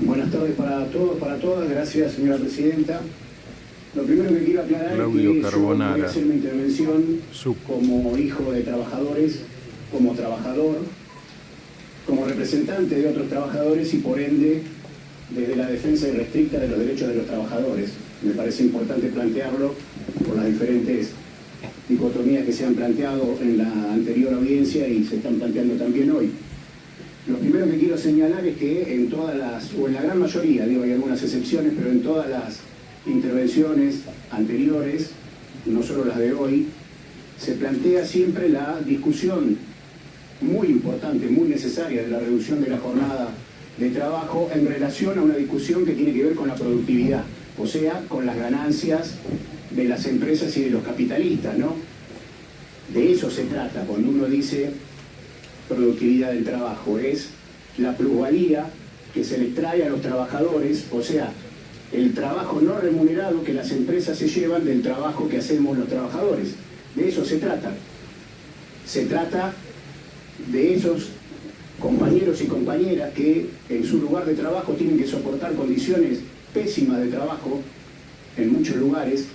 Buenas tardes para todos, para todas. Gracias, señora presidenta. Lo primero que quiero aclarar Claudio es que Carbonara. yo voy a hacer mi intervención como hijo de trabajadores, como trabajador, como representante de otros trabajadores y por ende desde la defensa irrestricta de los derechos de los trabajadores. Me parece importante plantearlo por las diferentes dicotomías que se han planteado en la anterior audiencia y se están planteando también hoy. Lo primero que quiero señalar es que en todas las, o en la gran mayoría, digo, hay algunas excepciones, pero en todas las intervenciones anteriores, no solo las de hoy, se plantea siempre la discusión muy importante, muy necesaria de la reducción de la jornada de trabajo en relación a una discusión que tiene que ver con la productividad, o sea, con las ganancias de las empresas y de los capitalistas, ¿no? De eso se trata cuando uno dice productividad del trabajo, es la plusvalía que se les trae a los trabajadores, o sea, el trabajo no remunerado que las empresas se llevan del trabajo que hacemos los trabajadores. De eso se trata. Se trata de esos compañeros y compañeras que en su lugar de trabajo tienen que soportar condiciones pésimas de trabajo en muchos lugares,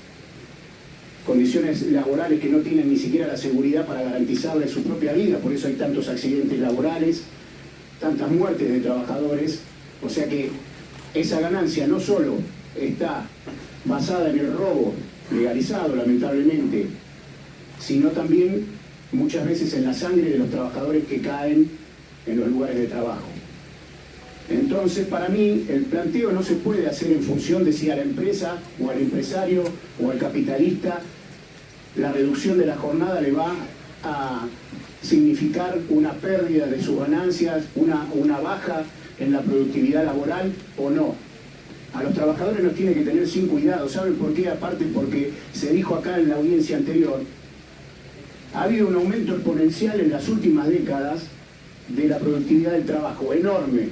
condiciones laborales que no tienen ni siquiera la seguridad para garantizarles su propia vida, por eso hay tantos accidentes laborales, tantas muertes de trabajadores, o sea que esa ganancia no solo está basada en el robo legalizado lamentablemente, sino también muchas veces en la sangre de los trabajadores que caen en los lugares de trabajo. Entonces, para mí, el planteo no se puede hacer en función de si a la empresa o al empresario o al capitalista la reducción de la jornada le va a significar una pérdida de sus ganancias, una baja en la productividad laboral o no. A los trabajadores los tiene que tener sin cuidado. ¿Saben por qué? Aparte porque se dijo acá en la audiencia anterior, ha habido un aumento exponencial en las últimas décadas de la productividad del trabajo, enorme,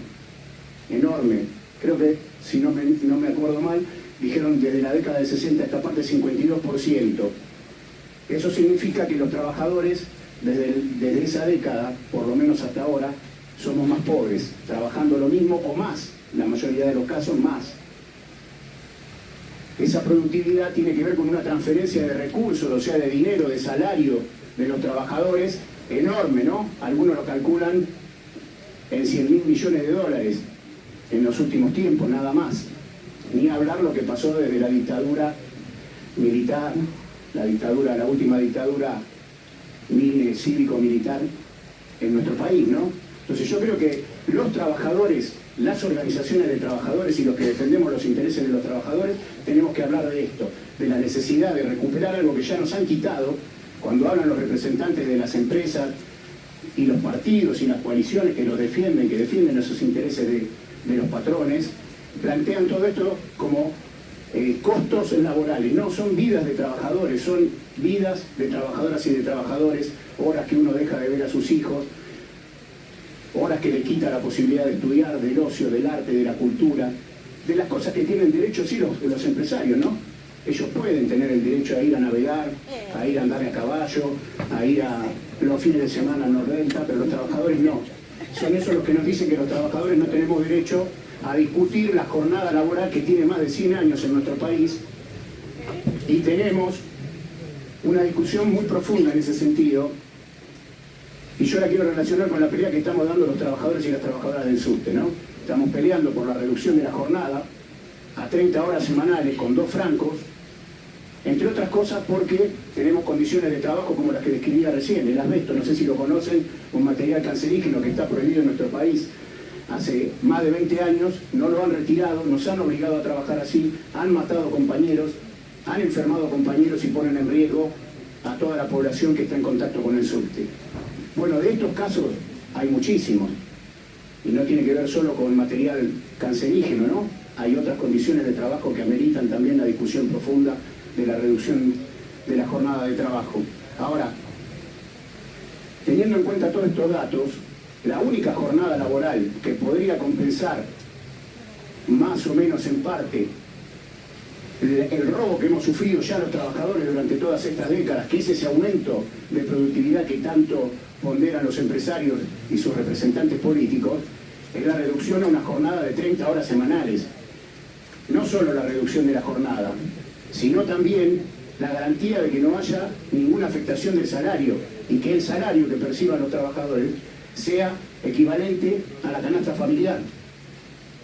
enorme. Creo que, si no me acuerdo mal, dijeron desde la década de 60 a esta parte 52%. Eso significa que los trabajadores, desde esa década, por lo menos hasta ahora, somos más pobres, trabajando lo mismo o más, la mayoría de los casos más. Esa productividad tiene que ver con una transferencia de recursos, o sea, de dinero, de salario de los trabajadores, enorme, ¿no? Algunos lo calculan en 100.000 millones de dólares en los últimos tiempos, nada más. Ni hablar lo que pasó desde la dictadura militar, la última dictadura cívico-militar en nuestro país, ¿no? Entonces yo creo que los trabajadores, las organizaciones de trabajadores y los que defendemos los intereses de los trabajadores, tenemos que hablar de esto, de la necesidad de recuperar algo que ya nos han quitado cuando hablan los representantes de las empresas y los partidos y las coaliciones que defienden esos intereses de los patrones, plantean todo esto como costos laborales. No, son vidas de trabajadores, son vidas de trabajadoras y de trabajadores, horas que uno deja de ver a sus hijos, horas que le quita la posibilidad de estudiar, del ocio, del arte, de la cultura, de las cosas que tienen derecho sí los empresarios, ¿no? Ellos pueden tener el derecho a ir a navegar, a ir a andar a caballo, a ir a los fines de semana a Nordelta, pero los trabajadores no. Son esos los que nos dicen que los trabajadores no tenemos derecho a discutir la jornada laboral que tiene más de 100 años en nuestro país, y tenemos una discusión muy profunda en ese sentido, y yo la quiero relacionar con la pelea que estamos dando los trabajadores y las trabajadoras del subte, ¿no? Estamos peleando por la reducción de la jornada a 30 horas semanales con 2 francos, entre otras cosas porque tenemos condiciones de trabajo como las que describía recién, el asbesto, no sé si lo conocen, un material cancerígeno que está prohibido en nuestro país hace más de 20 años, no lo han retirado, nos han obligado a trabajar así, han matado compañeros, han enfermado compañeros y ponen en riesgo a toda la población que está en contacto con el subte. Bueno, de estos casos hay muchísimos, y no tiene que ver solo con material cancerígeno, ¿no? Hay otras condiciones de trabajo que ameritan también la discusión profunda de la reducción de la jornada de trabajo. Ahora, teniendo en cuenta todos estos datos, la única jornada laboral que podría compensar más o menos en parte el robo que hemos sufrido ya los trabajadores durante todas estas décadas, que es ese aumento de productividad que tanto ponderan los empresarios y sus representantes políticos, es la reducción a una jornada de 30 horas semanales. No solo la reducción de la jornada, sino también la garantía de que no haya ninguna afectación del salario y que el salario que perciban los trabajadores sea equivalente a la canasta familiar.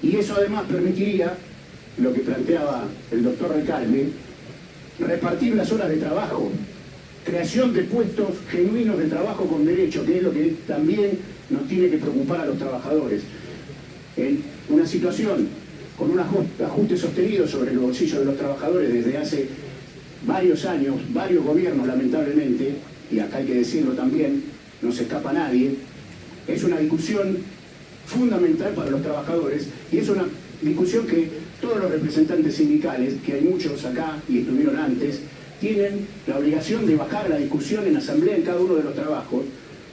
Y eso además permitiría, lo que planteaba el doctor Recalde, repartir las horas de trabajo, creación de puestos genuinos de trabajo con derecho, que es lo que también nos tiene que preocupar a los trabajadores. En una situación con un ajuste sostenido sobre el bolsillo de los trabajadores desde hace varios años, varios gobiernos lamentablemente, y acá hay que decirlo también, no se escapa nadie, es una discusión fundamental para los trabajadores y es una discusión que todos los representantes sindicales, que hay muchos acá y estuvieron antes, tienen la obligación de bajar la discusión en asamblea en cada uno de los trabajos,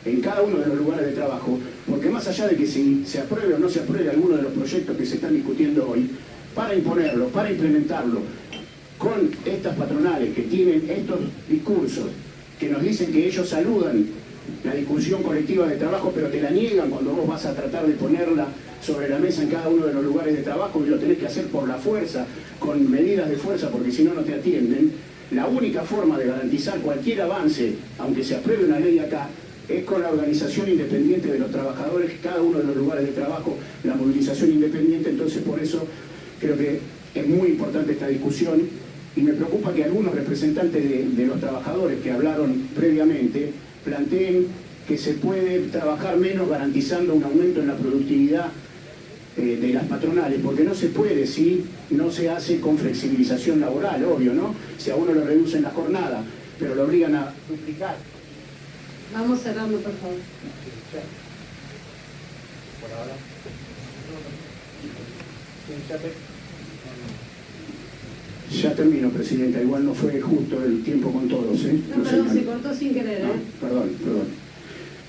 en cada uno de los lugares de trabajo, porque más allá de que si se apruebe o no se apruebe alguno de los proyectos que se están discutiendo hoy, para imponerlo, para implementarlo, con estas patronales que tienen estos discursos, que nos dicen que ellos saludan la discusión colectiva de trabajo, pero te la niegan cuando vos vas a tratar de ponerla sobre la mesa en cada uno de los lugares de trabajo y lo tenés que hacer por la fuerza, con medidas de fuerza, porque si no, no te atienden. La única forma de garantizar cualquier avance, aunque se apruebe una ley acá, es con la organización independiente de los trabajadores, cada uno de los lugares de trabajo, la movilización independiente. Entonces, por eso creo que es muy importante esta discusión y me preocupa que algunos representantes de los trabajadores que hablaron previamente planteen que se puede trabajar menos garantizando un aumento en la productividad de las patronales, porque no se puede si no se hace con flexibilización laboral, obvio, ¿no? Si a uno le reducen la jornada, pero lo obligan a duplicar. Vamos cerrando, por favor. Por ahora. Ya termino, Presidenta. Igual no fue justo el tiempo con todos, ¿eh? No, perdón, se cortó sin querer, ¿eh? Perdón.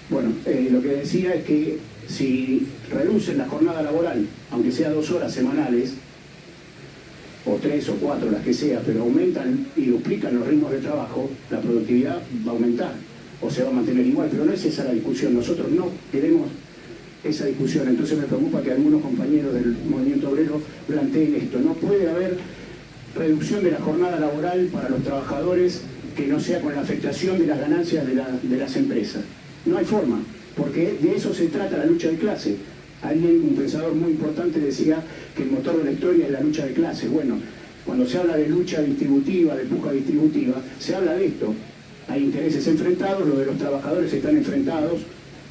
Bueno, lo que decía es que si reducen la jornada laboral, aunque sea 2 horas semanales, o 3 o 4, las que sea, pero aumentan y duplican los ritmos de trabajo, la productividad va a aumentar o se va a mantener igual, pero no es esa la discusión. Nosotros no queremos esa discusión. Entonces me preocupa que algunos compañeros del movimiento obrero planteen esto. No puede haber reducción de la jornada laboral para los trabajadores que no sea con la afectación de las ganancias de las empresas. No hay forma, porque de eso se trata la lucha de clase. Alguien, un pensador muy importante, decía que el motor de la historia es la lucha de clase. Bueno, cuando se habla de lucha distributiva, de puja distributiva, se habla de esto. Hay intereses enfrentados, los de los trabajadores están enfrentados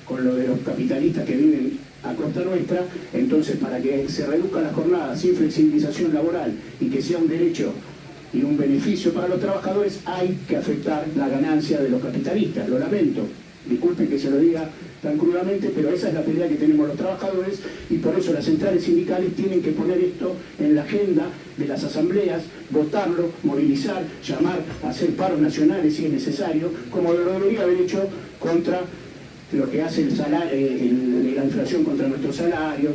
con lo de los capitalistas que viven a costa nuestra. Entonces, para que se reduzca la jornada sin flexibilización laboral y que sea un derecho y un beneficio para los trabajadores, hay que afectar la ganancia de los capitalistas. Lo lamento, disculpen que se lo diga tan crudamente, pero esa es la pelea que tenemos los trabajadores y por eso las centrales sindicales tienen que poner esto en la agenda de las asambleas, votarlo, movilizar, llamar a hacer paros nacionales si es necesario, como lo debería haber hecho contra lo que hace el salario, la inflación contra nuestros salarios,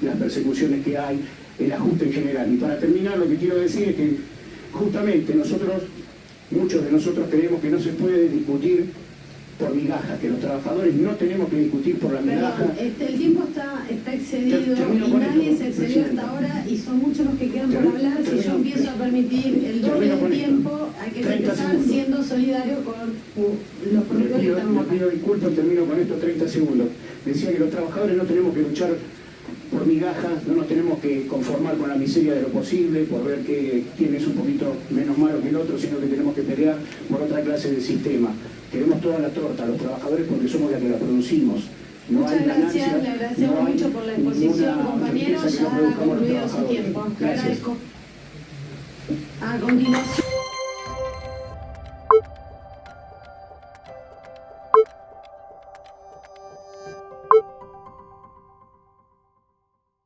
las persecuciones que hay, el ajuste en general. Y para terminar, lo que quiero decir es que justamente muchos de nosotros creemos que no se puede discutir por migajas, que los trabajadores no tenemos que discutir por la migaja. El tiempo está excedido y nadie se excedió hasta ahora y son muchos los que quedan por hablar. Si yo empiezo a permitir el doble del tiempo, hay que empezar siendo solidario con los productores que están acá. Le pido disculpas, termino con estos 30 segundos. Decía que los trabajadores no tenemos que luchar por migajas, no nos tenemos que conformar con la miseria de lo posible, por ver quién es un poquito menos malo que el otro, sino que tenemos que pelear por otra clase de sistema. Queremos toda la torta, los trabajadores, porque somos los que la producimos. No Muchas gracias, le agradecemos mucho por la exposición, compañeros. Ya ha concluido su tiempo. Le agradezco. A continuación.